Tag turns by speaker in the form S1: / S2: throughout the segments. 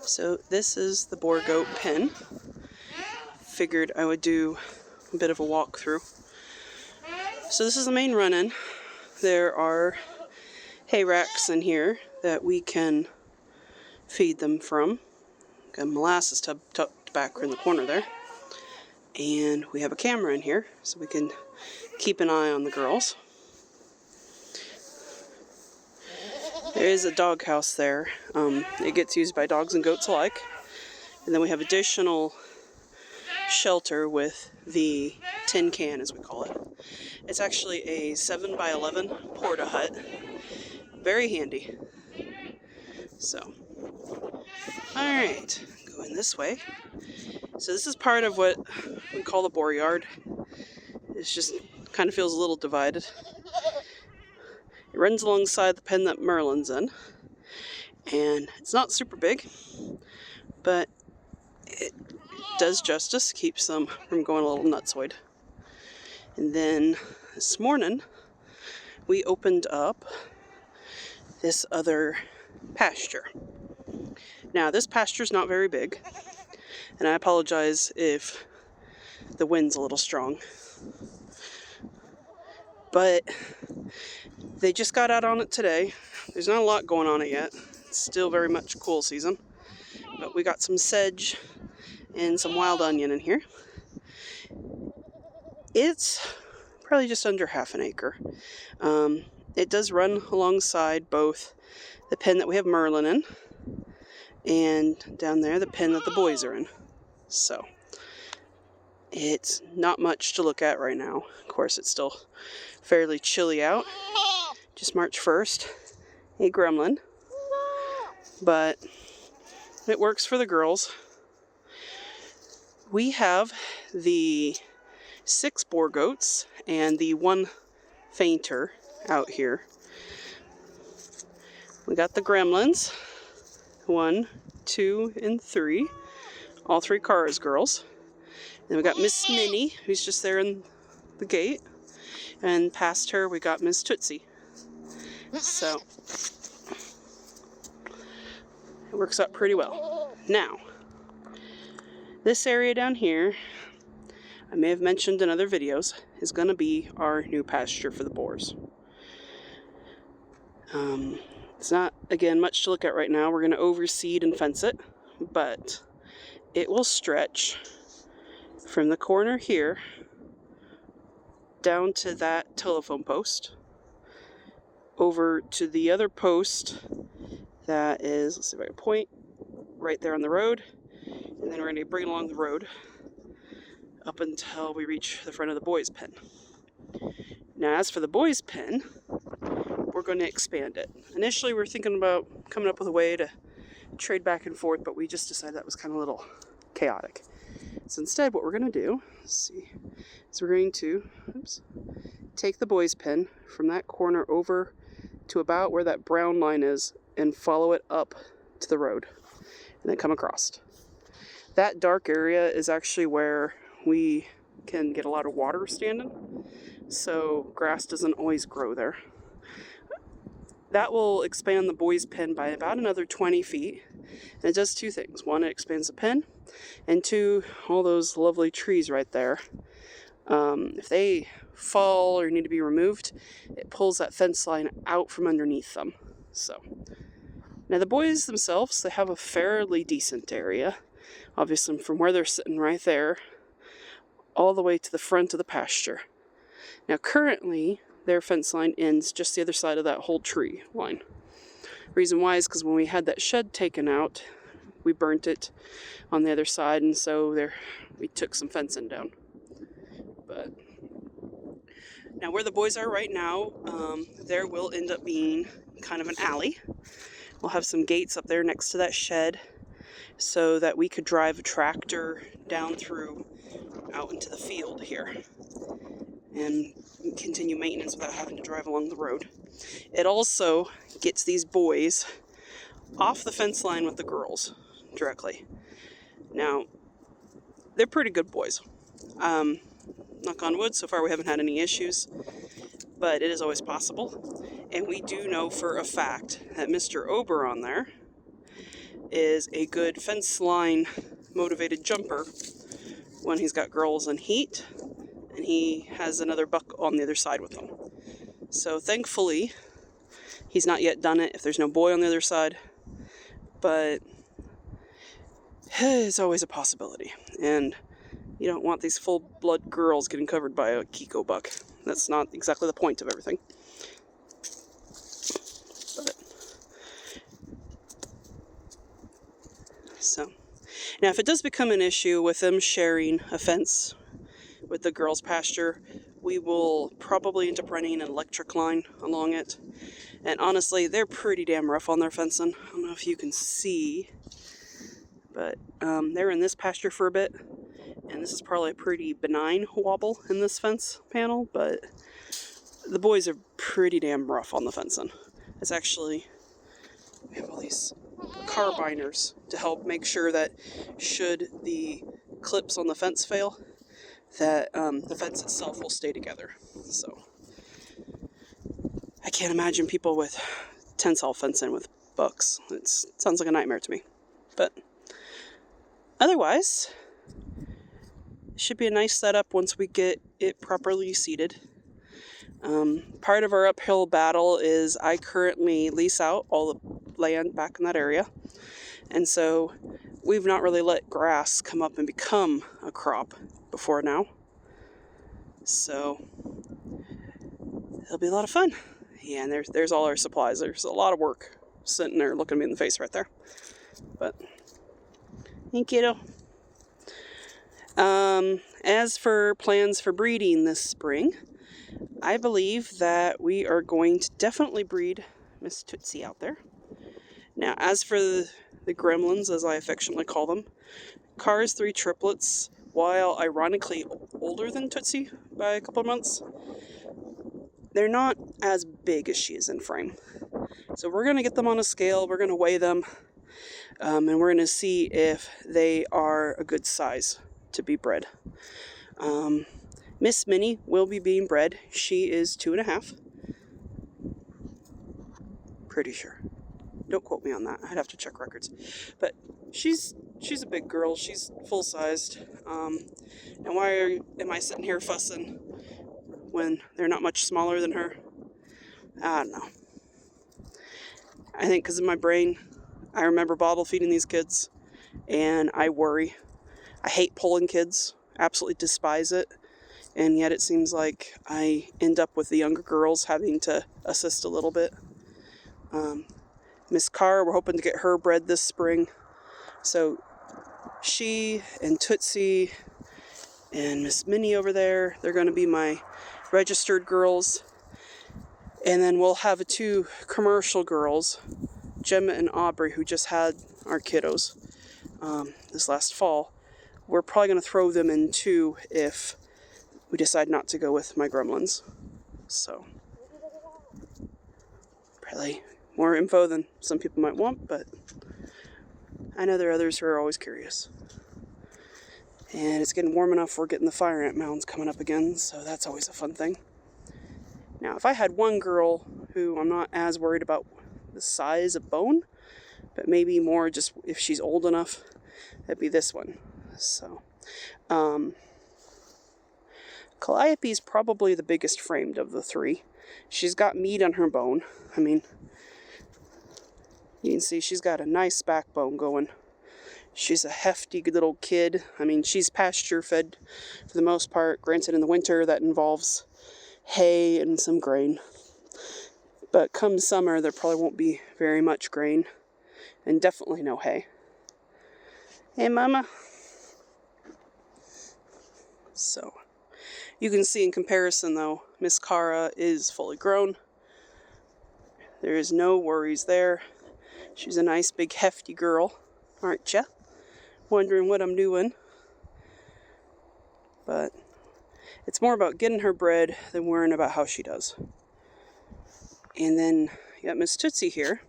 S1: So this is the Boer goat pen. Figured I would do a bit of a walkthrough. So this is the main run-in. There are hay racks in here that we can feed them from. Got a molasses tub tucked back in the corner there. And we have a camera in here so we can keep an eye on the girls. There is a dog house there. It gets used by dogs and goats alike. And then we have additional shelter with the tin can, as we call it. It's actually a 7x11 porta hut. Very handy. So, alright, going this way. So this is part of what we call the Boer yard. It just kind of feels a little divided. It runs alongside the pen that Merlin's in. And it's not super big, but it does justice, keeps them from going a little nutsoid. And then this morning, we opened up this other pasture. Now, this pasture's not very big, and I apologize if the wind's a little strong. But they just got out on it today. There's not a lot going on it yet. It's still very much cool season. But we got some sedge and some wild onion in here. It's probably just under half an acre. It does run alongside both the pen that we have Merlin in and down there the pen that the boys are in. So it's not much to look at right now. Of course, it's still fairly chilly out. Just March 1st. A gremlin. But it works for the girls. We have the 6 Boer goats and the 1 fainter out here. We got the gremlins, 1, 2, and 3. All 3 cars girls. Then we got Miss Minnie, who's just there in the gate. And past her we got Miss Tootsie. So it works out pretty well. Now, this area down here, I may have mentioned in other videos, is going to be our new pasture for the Boers. It's not, again, much to look at right now. We're going to overseed and fence it, but it will stretch from the corner here down to that telephone post, over to the other post that is, let's see if I can point, right there on the road, and then we're going to bring it along the road up until we reach the front of the boys' pen. Now, as for the boys' pen, we're going to expand it. Initially, we were thinking about coming up with a way to trade back and forth, but we just decided that was kind of a little chaotic. So instead, what we're going to do, let's see, is we're going to, take the boys' pen from that corner over to about where that brown line is and follow it up to the road and then come across. That dark area is actually where we can get a lot of water standing, so grass doesn't always grow there. That will expand the boys' pen by about another 20 feet, and it does 2 things. 1, it expands the pen, and 2, all those lovely trees right there. If they fall or need to be removed, it pulls that fence line out from underneath them. So now the boys themselves, they have a fairly decent area, obviously from where they're sitting right there all the way to the front of the pasture. Now currently their fence line ends just the other side of that whole tree line. Reason why is because when we had that shed taken out, we burnt it on the other side, and so there we took some fencing down. But now where the boys are right now, there will end up being kind of an alley. We'll have some gates up there next to that shed so that we could drive a tractor down through out into the field here and continue maintenance without having to drive along the road. It also gets these boys off the fence line with the girls directly. Now, they're pretty good boys. Knock on wood, so far we haven't had any issues, but it is always possible. And we do know for a fact that Mr. Oberon there is a good fence line motivated jumper when he's got girls in heat, and he has another buck on the other side with him. So thankfully, he's not yet done it if there's no boy on the other side, but it's always a possibility. And you don't want these full-blood girls getting covered by a Kiko buck. That's not exactly the point of everything. But, so, now if it does become an issue with them sharing a fence with the girls' pasture, we will probably end up running an electric line along it. And honestly, they're pretty damn rough on their fencing. I don't know if you can see, but they're in this pasture for a bit. And this is probably a pretty benign wobble in this fence panel, but the boys are pretty damn rough on the fencing. It's actually, we have all these carbiners to help make sure that should the clips on the fence fail, that the fence itself will stay together. So I can't imagine people with tensile fencing with bucks. It sounds like a nightmare to me. But otherwise, it should be a nice setup once we get it properly seeded. Part of our uphill battle is I currently lease out all the land back in that area. And so we've not really let grass come up and become a crop before now. So it'll be a lot of fun. Yeah, and there's all our supplies. There's a lot of work sitting there looking me in the face right there. But, hey kiddo. As for plans for breeding this spring, I believe that we are going to definitely breed Miss Tootsie out there. Now, as for the gremlins, as I affectionately call them, Car's 3 triplets, while ironically older than Tootsie by a couple of months, they're not as big as she is in frame. So we're going to get them on a scale, we're going to weigh them, and we're going to see if they are a good size to be bred. Miss Minnie will be being bred. She is 2.5. Pretty sure. Don't quote me on that. I'd have to check records. But she's a big girl. She's full-sized. And why am I sitting here fussing when they're not much smaller than her? I don't know. I think because in my brain, I remember bottle feeding these kids, and I worry. I hate pulling kids. Absolutely despise it. And yet it seems like I end up with the younger girls having to assist a little bit. Miss Carr, we're hoping to get her bred this spring. So she and Tootsie and Miss Minnie over there, they're going to be my registered girls. And then we'll have 2 commercial girls, Gemma and Aubrey, who just had our kiddos this last fall. We're probably going to throw them in too if we decide not to go with my gremlins. So, probably more info than some people might want, but I know there are others who are always curious. And it's getting warm enough, we're getting the fire ant mounds coming up again, so that's always a fun thing. Now, if I had one girl who I'm not as worried about the size of bone, but maybe more just if she's old enough, that'd be this one. So, Calliope is probably the biggest framed of the 3. She's got meat on her bone. I mean, you can see she's got a nice backbone going. She's a hefty little kid. I mean, she's pasture fed for the most part. Granted, in the winter, that involves hay and some grain. But come summer, there probably won't be very much grain. And definitely no hay. Hey, Mama. So, you can see in comparison, though, Miss Cara is fully grown. There is no worries there. She's a nice, big, hefty girl, aren't ya? Wondering what I'm doing. But it's more about getting her bred than worrying about how she does. And then you got Miss Tootsie here.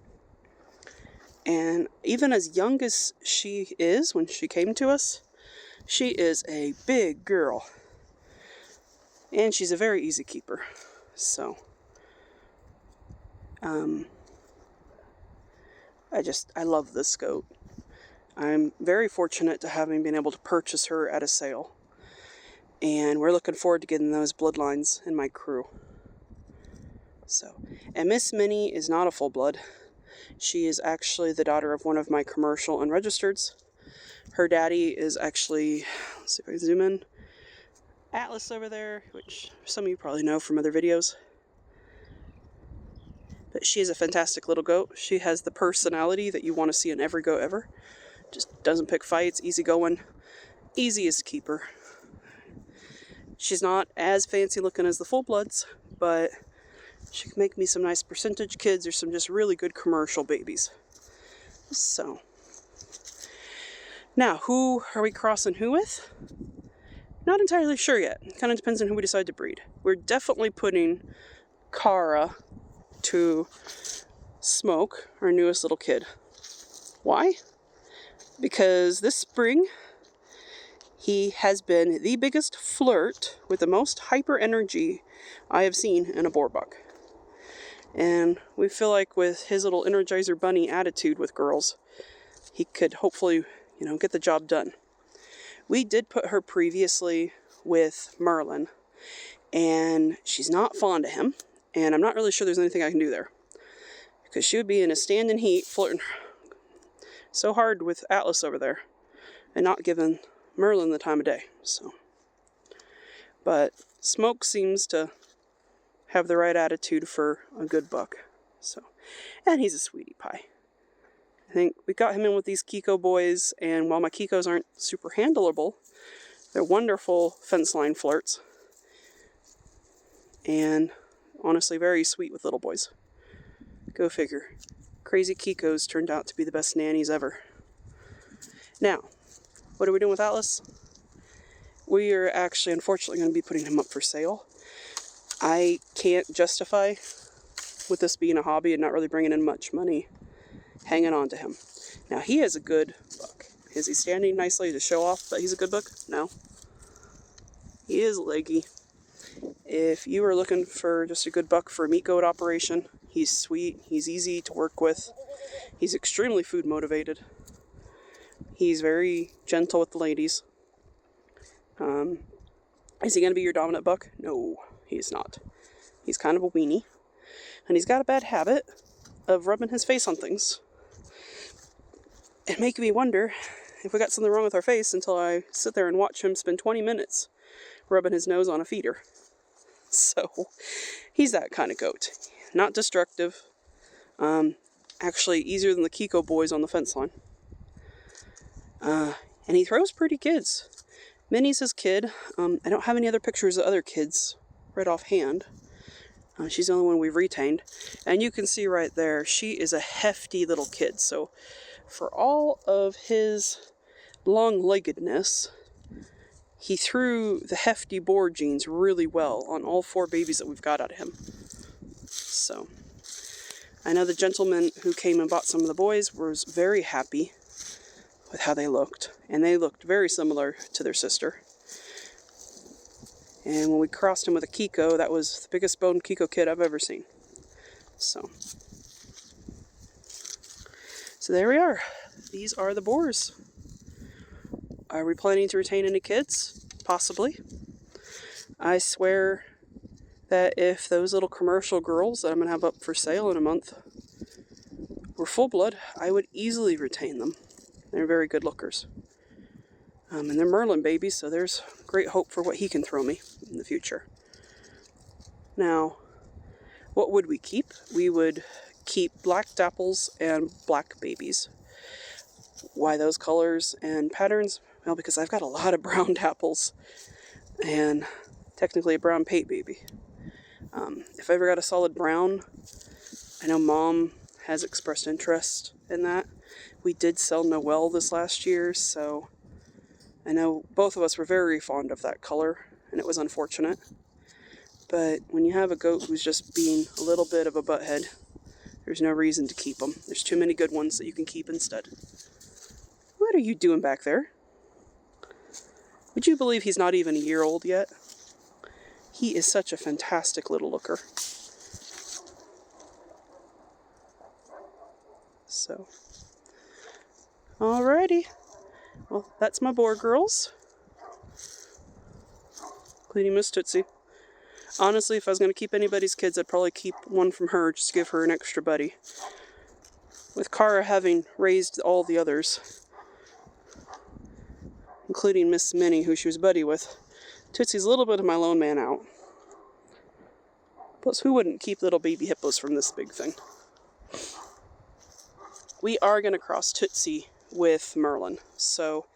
S1: And even as young as she is when she came to us, she is a big girl. And she's a very easy keeper. So, I love this goat. I'm very fortunate to having been able to purchase her at a sale. And we're looking forward to getting those bloodlines in my crew. So, and Miss Minnie is not a full blood. She is actually the daughter of one of my commercial unregistereds. Her daddy is actually, let's see if I can zoom in, Atlas over there, which some of you probably know from other videos. But she is a fantastic little goat. She has the personality that you want to see in every goat ever. Just doesn't pick fights, easy going, easiest to keep her. She's not as fancy looking as the full bloods, but she can make me some nice percentage kids or some just really good commercial babies. So, now who are we crossing who with? Not entirely sure yet. Kind of depends on who we decide to breed. We're definitely putting Kara to Smoke, our newest little kid. Why? Because this spring, he has been the biggest flirt with the most hyper energy I have seen in a Boer buck. And we feel like with his little Energizer Bunny attitude with girls, he could hopefully, get the job done. We did put her previously with Merlin, and she's not fond of him, and I'm not really sure there's anything I can do there. Because she would be in a standing heat, flirting so hard with Atlas over there, and not giving Merlin the time of day. But Smoke seems to have the right attitude for a good buck. And he's a sweetie pie. I think we got him in with these Kiko boys, and while my Kikos aren't super handleable, they're wonderful fence line flirts. And honestly, very sweet with little boys. Go figure. Crazy Kikos turned out to be the best nannies ever. Now, what are we doing with Atlas? We are actually, unfortunately, going to be putting him up for sale. I can't justify, with this being a hobby and not really bringing in much money, hanging on to him. Now, he is a good buck. Is he standing nicely to show off that he's a good buck? No. He is leggy. If you are looking for just a good buck for a meat goat operation, he's sweet. He's easy to work with. He's extremely food motivated. He's very gentle with the ladies. Is he going to be your dominant buck? No, he's not. He's kind of a weenie. And he's got a bad habit of rubbing his face on things. It makes me wonder if we got something wrong with our face until I sit there and watch him spend 20 minutes rubbing his nose on a feeder. So, he's that kind of goat. Not destructive. Actually, easier than the Kiko boys on the fence line. And he throws pretty kids. Minnie's his kid. I don't have any other pictures of other kids right offhand. She's the only one we've retained. And you can see right there, she is a hefty little kid. So, for all of his long-leggedness, he threw the hefty Boer genes really well on all 4 babies that we've got out of him. So, I know the gentleman who came and bought some of the boys was very happy with how they looked. And they looked very similar to their sister. And when we crossed him with a Kiko, that was the biggest boned Kiko kid I've ever seen. So there we are. These are the Boers. Are we planning to retain any kids? Possibly. I swear that if those little commercial girls that I'm going to have up for sale in a month were full blood, I would easily retain them. They're very good lookers. And they're Merlin babies, so there's great hope for what he can throw me in the future. Now, what would we keep? We would keep black dapples and black babies. Why those colors and patterns? Well, because I've got a lot of brown dapples and technically a brown pate baby. If I ever got a solid brown, I know Mom has expressed interest in that. We did sell Noel this last year, so I know both of us were very fond of that color, and it was unfortunate. But when you have a goat who's just being a little bit of a butthead, there's no reason to keep them. There's too many good ones that you can keep instead. What are you doing back there? Would you believe he's not even a year old yet? He is such a fantastic little looker. So, Alrighty. Well, that's my Boer girls, including Miss Tootsie. Honestly, if I was going to keep anybody's kids, I'd probably keep one from her just to give her an extra buddy. With Kara having raised all the others, including Miss Minnie, who she was buddy with, Tootsie's a little bit of my lone man out. Plus, who wouldn't keep little baby hippos from this big thing? We are going to cross Tootsie with Merlin, so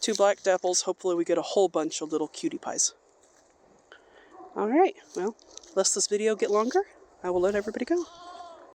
S1: 2 black dapples, hopefully we get a whole bunch of little cutie pies. Alright, well, lest this video get longer, I will let everybody go.